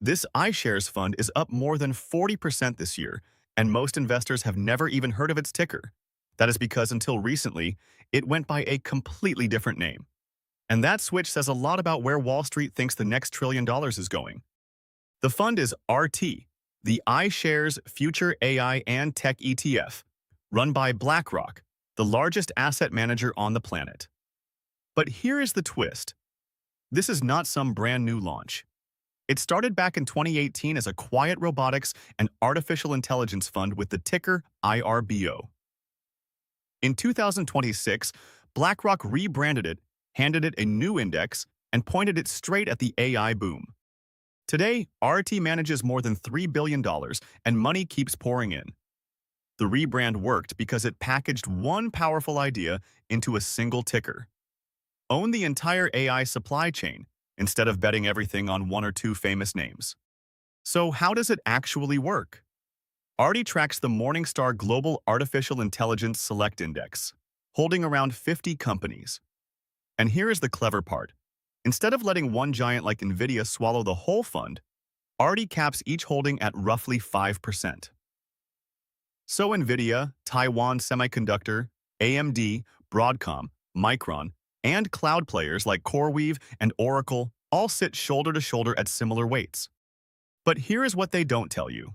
This iShares fund is up more than 40% this year, and most investors have never even heard of its ticker. That is because until recently, it went by a completely different name. And that switch says a lot about where Wall Street thinks the next $1 trillion is going. The fund is RT, the iShares Future AI and Tech ETF, run by BlackRock, the largest asset manager on the planet. But here is the twist. This is not some brand new launch. It started back in 2018 as a quiet robotics and artificial intelligence fund with the ticker IRBO. In 2026, BlackRock rebranded it, handed it a new index, and pointed it straight at the AI boom. Today, RT manages more than $3 billion, and money keeps pouring in. The rebrand worked because it packaged one powerful idea into a single ticker. Own the entire AI supply chain, instead of betting everything on one or two famous names. So how does it actually work? ARTY tracks the Morningstar Global Artificial Intelligence Select Index, holding around 50 companies. And here is the clever part. Instead of letting one giant like Nvidia swallow the whole fund, ARTY caps each holding at roughly 5%. So Nvidia, Taiwan Semiconductor, AMD, Broadcom, Micron, and cloud players like CoreWeave and Oracle all sit shoulder to shoulder at similar weights. But here is what they don't tell you.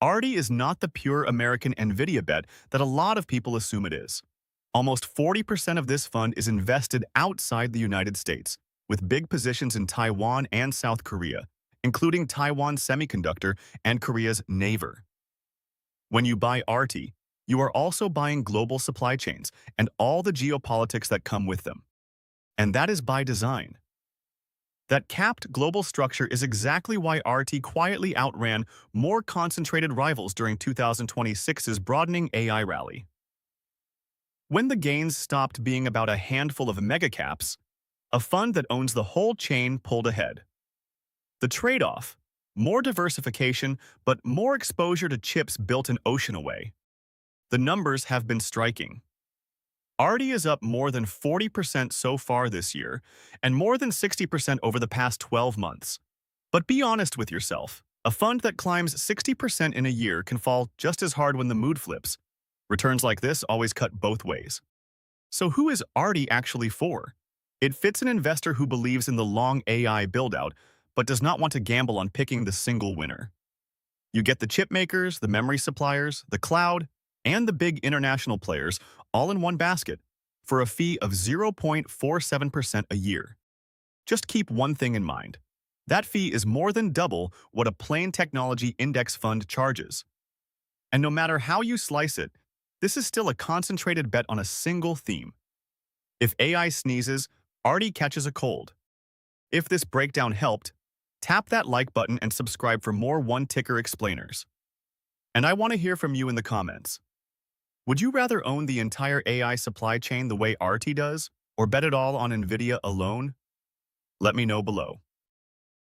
ARTY is not the pure American Nvidia bet that a lot of people assume it is. Almost 40% of this fund is invested outside the United States, with big positions in Taiwan and South Korea, including Taiwan Semiconductor and Korea's Naver. When you buy ARTY, you are also buying global supply chains and all the geopolitics that come with them. And that is by design. That capped global structure is exactly why RT quietly outran more concentrated rivals during 2026's broadening AI rally. When the gains stopped being about a handful of megacaps, a fund that owns the whole chain pulled ahead. The trade-off? More diversification, but more exposure to chips built an ocean away. The numbers have been striking. ARTY is up more than 40% so far this year, and more than 60% over the past 12 months. But be honest with yourself. A fund that climbs 60% in a year can fall just as hard when the mood flips. Returns like this always cut both ways. So who is ARTY actually for? It fits an investor who believes in the long AI build-out, but does not want to gamble on picking the single winner. You get the chip makers, the memory suppliers, the cloud, and the big international players all in one basket for a fee of 0.47% a year. Just keep one thing in mind. That fee is more than double what a plain technology index fund charges. And no matter how you slice it, this is still a concentrated bet on a single theme. If AI sneezes, ARTY catches a cold. If this breakdown helped, tap that like button and subscribe for more one-ticker explainers. And I want to hear from you in the comments. Would you rather own the entire AI supply chain the way RT does, or bet it all on Nvidia alone? Let me know below.